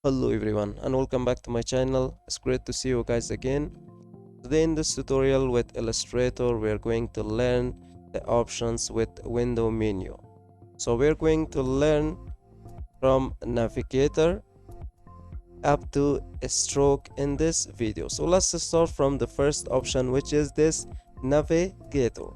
Hello everyone and welcome back to my channel. It's great to see you guys again. Today in this tutorial with Illustrator we are going to learn the options with window menu. So we're going to learn from Navigator up to stroke in this video. So let's start from the first option, which is this Navigator.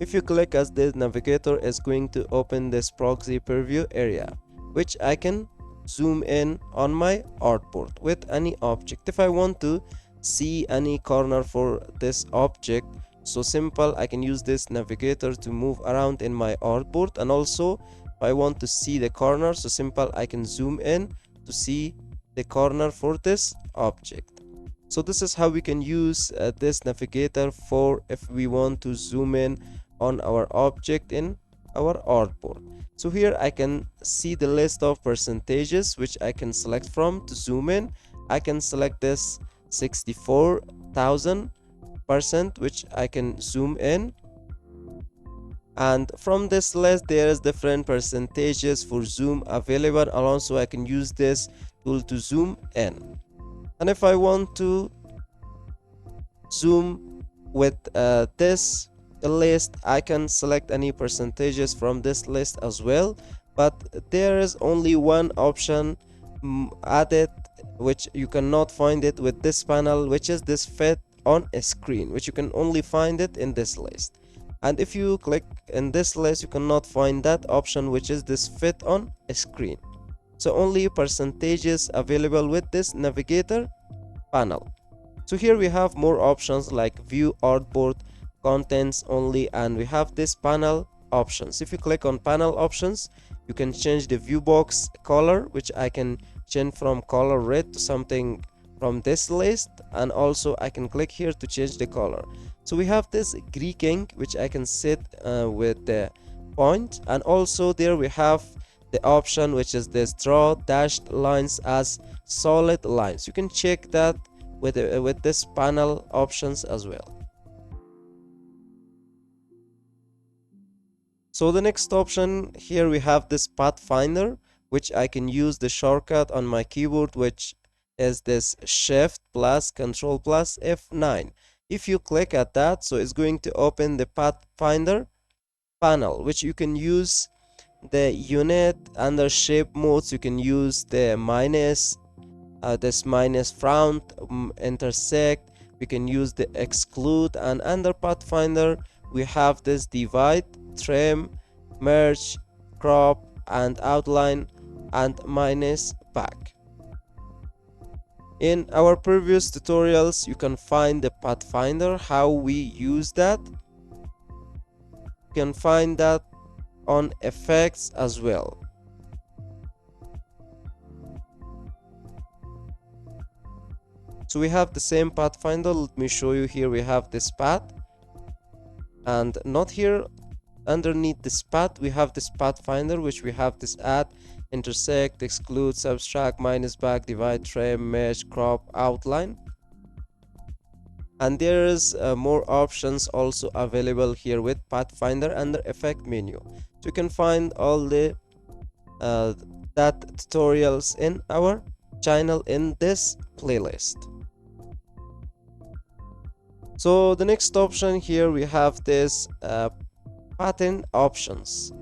If you click as this, Navigator is going to open this proxy preview area, which I can zoom in on my artboard with any object. If I want to see any corner for this object, so simple, I can use this Navigator to move around in my artboard. And also if I want to see the corner, so simple, I can zoom in to see the corner for this object. So this is how we can use this Navigator for if we want to zoom in on our object in our artboard. So here I can see the list of percentages which I can select from to zoom in. I can select this 64,000%, which I can zoom in, and from this list there is different percentages for zoom available, and also I can use this tool to zoom in. And if I want to zoom with this list, I can select any percentages from this list as well, but there is only one option added which you cannot find it with this panel, which is this fit on a screen, which you can only find it in this list. And if you click in this list, you cannot find that option, which is this fit on a screen. So only percentages available with this Navigator panel. So here we have more options like view artboard, contents only, and we have this panel options. If you click on panel options, you can change the view box color, which I can change from color red to something from this list, and also I can click here to change the color. So we have this Greeking, which I can set with the point, and also there we have the option which is this draw dashed lines as solid lines. You can check that with this panel options as well. So the next option here we have this Pathfinder, which I can use the shortcut on my keyboard, which is this Shift plus Control plus F9. If you click at that, so it's going to open the Pathfinder panel, which you can use the unit under shape modes. You can use the minus, this minus front, intersect. We can use the exclude, and under Pathfinder we have this divide, trim, merge, crop, and outline, and minus back. In our previous tutorials you can find the Pathfinder, how we use that. You can find that on effects as well. So we have the same Pathfinder. Let me show you. Here we have this path, and not here underneath this path we have this Pathfinder, which we have this add, intersect, exclude, subtract, minus back, divide, trim, merge, crop, outline. And there is more options also available here with Pathfinder under effect menu. So you can find all the that tutorials in our channel in this playlist. So the next option here we have this pattern options.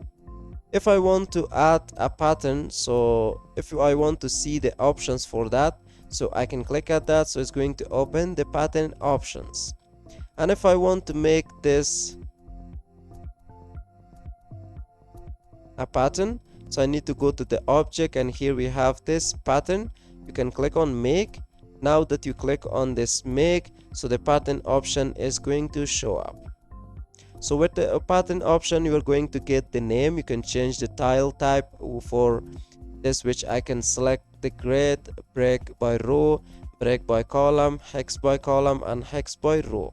If I want to add a pattern, so if I want to see the options for that, so I can click at that, so it's going to open the pattern options. And if I want to make this a pattern, so I need to go to the object, and here we have this pattern. You can click on make. Now that you click on this make, so the pattern option is going to show up. So with the pattern option you are going to get the name. You can change the tile type for this, which I can select the grid, break by row, break by column, hex by column, and hex by row.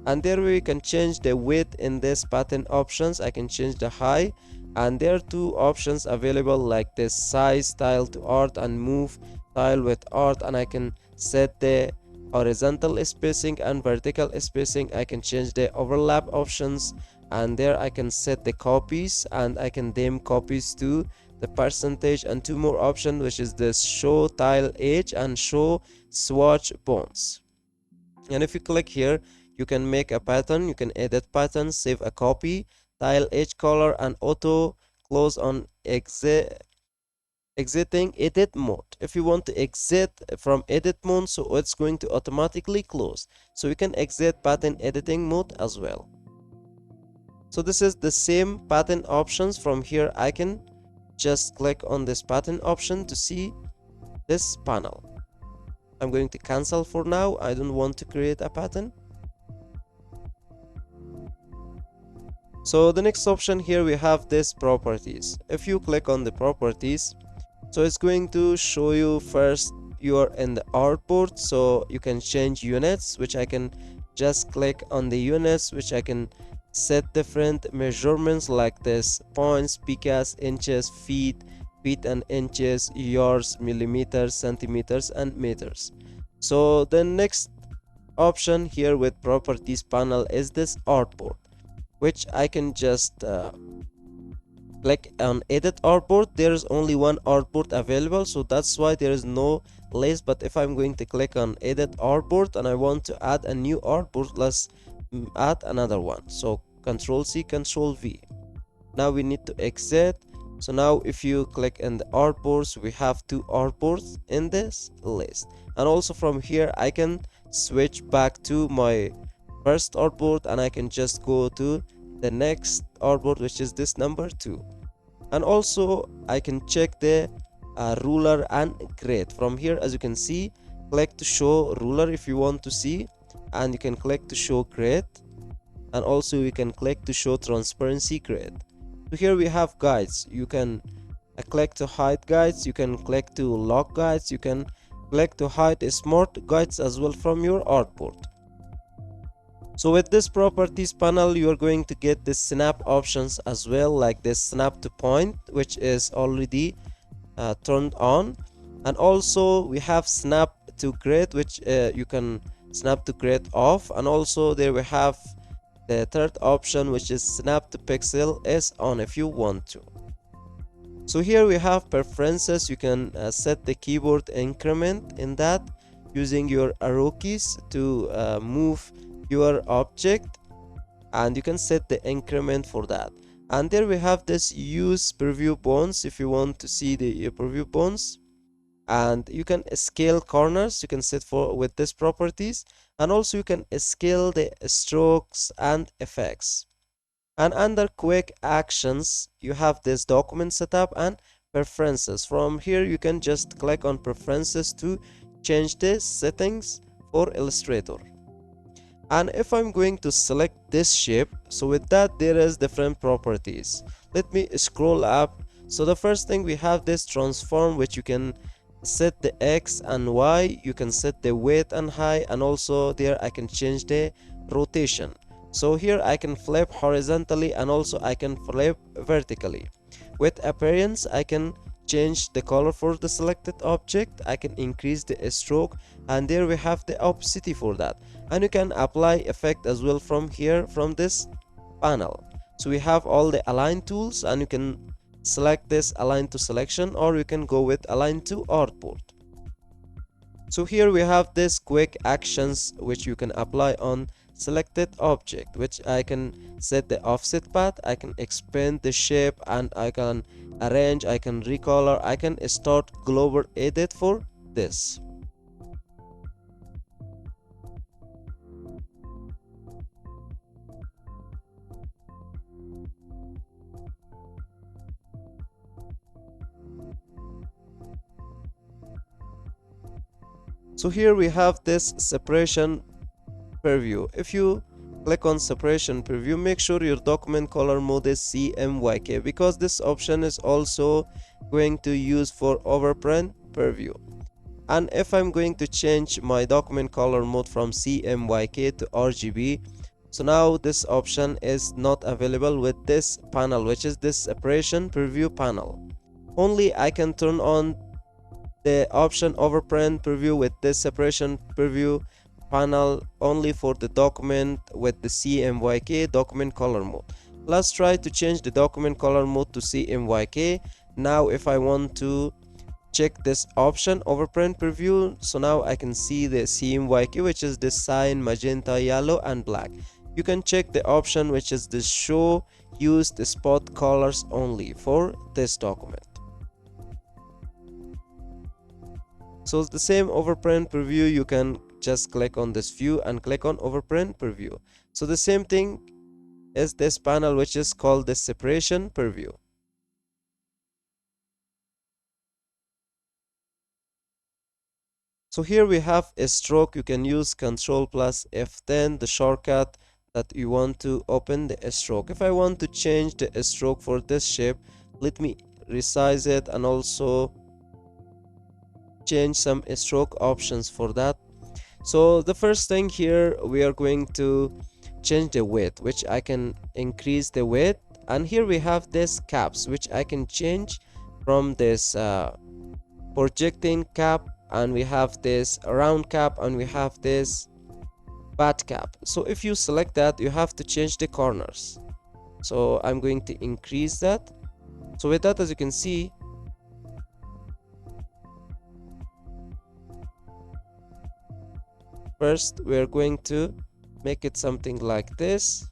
And there we can change the width in this pattern options. I can change the height, and there are two options available like this size tile to art and move tile with art, and I can set the horizontal spacing and vertical spacing. I can change the overlap options, and there I can set the copies, and I can dim copies to the percentage, and two more options, which is this show tile age and show swatch bonds. And if you click here, you can make a pattern, you can edit pattern, save a copy, tile age color, and auto close on exiting edit mode. If you want to exit from edit mode, so it's going to automatically close. So you can exit pattern editing mode as well. So this is the same pattern options. From here I can just click on this pattern option to see this panel. I'm going to cancel for now. I don't want to create a pattern. So the next option here, we have this properties. If you click on the properties, so it's going to show you first you're in the artboard, so you can change units, which I can just click on the units, which I can set different measurements like this: points, pks, inches, feet and inches, yards, millimeters, centimeters, and meters. So the next option here with properties panel is this artboard, which I can just click on edit artboard. There is only one artboard available, so that's why there is no list. But if I'm going to click on edit artboard and I want to add a new artboard, let's add another one. So Control C, Control V. Now we need to exit. So now if you click in the artboards, we have two artboards in this list. And also from here I can switch back to my first artboard and I can just go to the next artboard, which is this number 2. And also I can check the ruler and grid. From here, as you can see, click to show ruler if you want to see, and you can click to show grid, and also you can click to show transparency grid. So here we have guides. You can click to hide guides, you can click to lock guides, you can click to hide smart guides as well from your artboard. So with this properties panel, you are going to get the snap options as well, like this snap to point, which is already turned on. And also we have snap to grid, which you can snap to grid off. And also there we have the third option, which is snap to pixel is on if you want to. So here we have preferences. You can set the keyboard increment in that using your arrow keys to move your object, and you can set the increment for that. And there we have this use preview bones if you want to see the preview bones, and you can scale corners, you can set for with this properties, and also you can scale the strokes and effects. And under quick actions, you have this document setup and preferences. From here you can just click on preferences to change the settings for Illustrator. And if I'm going to select this shape, so with that there is different properties. Let me scroll up. So the first thing, we have this transform, which you can set the X and Y, you can set the width and height, and also there I can change the rotation. So here I can flip horizontally and also I can flip vertically. With appearance, I can change the color for the selected object, I can increase the stroke, and there we have the opacity for that. And you can apply effect as well from here, from this panel. So we have all the align tools, and you can select this align to selection, or you can go with align to artboard. So here we have this quick actions which you can apply on selected object, which I can set the offset path, I can expand the shape, and I can arrange, I can recolor, I can start global edit for this. So here we have this separation preview. If you click on separation preview, make sure your document color mode is CMYK, because this option is also going to use for overprint preview. And if I'm going to change my document color mode from CMYK to RGB, so now this option is not available with this panel, which is this separation preview panel. Only I can turn on the option overprint preview with this separation preview panel only for the document with the CMYK document color mode. Let's try to change the document color mode to CMYK. Now if I want to check this option overprint preview, so now I can see the CMYK, which is the cyan, magenta, yellow and black. You can check the option which is the show used spot colors only for this document. So it's the same overprint preview. You can just click on this view and click on overprint preview. So the same thing is this panel which is called the separation preview. So here we have a stroke. You can use Ctrl plus F10, the shortcut that you want to open the stroke. If I want to change the stroke for this shape, let me resize it and also change some stroke options for that. So the first thing here, we are going to change the width, which I can increase the width. And here we have this caps, which I can change from this projecting cap, and we have this round cap, and we have this bat cap. So if you select that, you have to change the corners. So I'm going to increase that. So with that, as you can see, first we're going to make it something like this.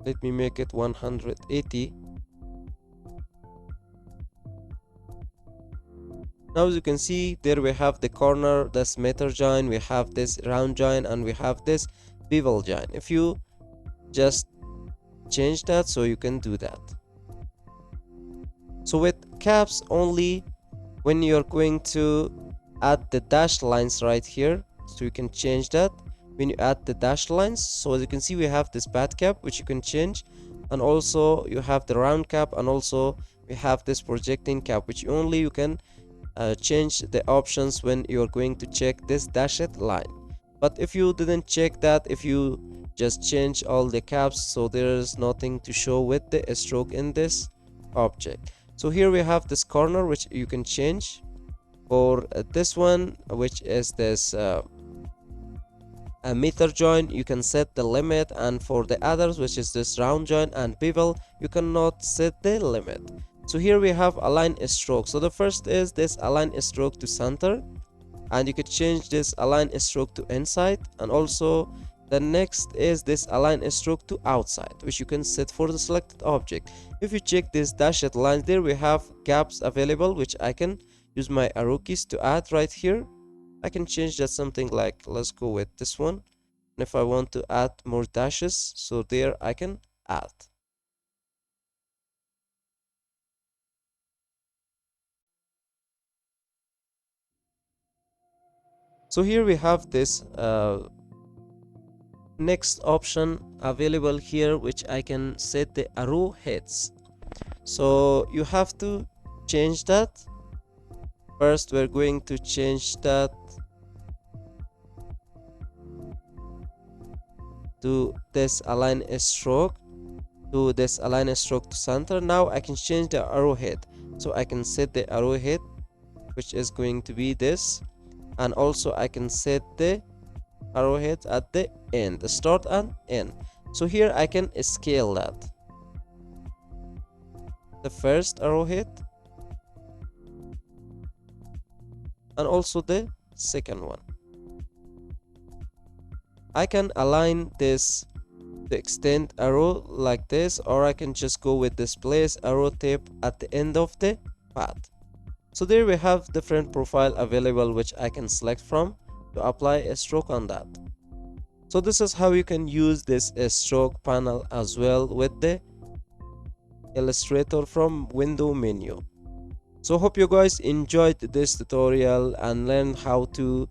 Let me make it 180. Now as you can see, there we have the corner, the smetter joint, we have this round joint, and we have this bevel joint. If you just change that, so you can do that. So with caps only, when you're going to add the dashed lines right here, so you can change that when you add the dashed lines. So as you can see, we have this bat cap which you can change, and also you have the round cap, and also we have this projecting cap which only you can change the options when you're going to check this dashed line. But if you didn't check that, if you just change all the caps, so there is nothing to show with the stroke in this object. So here we have this corner which you can change. For this one, which is this a meter joint, you can set the limit, and for the others, which is this round joint and bevel, you cannot set the limit. So here we have align stroke. So the first is this align stroke to center, and you could change this align stroke to inside, and also the next is this align stroke to outside, which you can set for the selected object. If you check this dashed lines, there we have gaps available, which I can use my arrow keys to add right here. I can change that something like, let's go with this one. And if I want to add more dashes, so there I can add. So here we have this next option available here, which I can set the arrow heads. So you have to change that. First, we're going to change that to this align stroke, to this align stroke to center. Now I can change the arrowhead. So I can set the arrowhead, which is going to be this, and also I can set the arrowhead at the end, the start and end. So here I can scale that. The first arrowhead, and also the second one. I can align this to extend arrow like this, or I can just go with this place arrow tip at the end of the path. So there we have different profile available which I can select from to apply a stroke on that. So this is how you can use this stroke panel as well with the Illustrator from window menu. So hope you guys enjoyed this tutorial and learned how to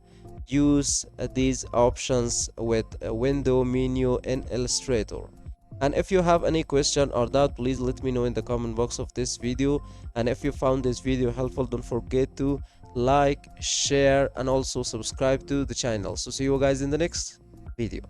use these options with a window menu in Illustrator. And if you have any question or doubt, please let me know in the comment box of this video. And if you found this video helpful, don't forget to like, share, and also subscribe to the channel. So see you guys in the next video.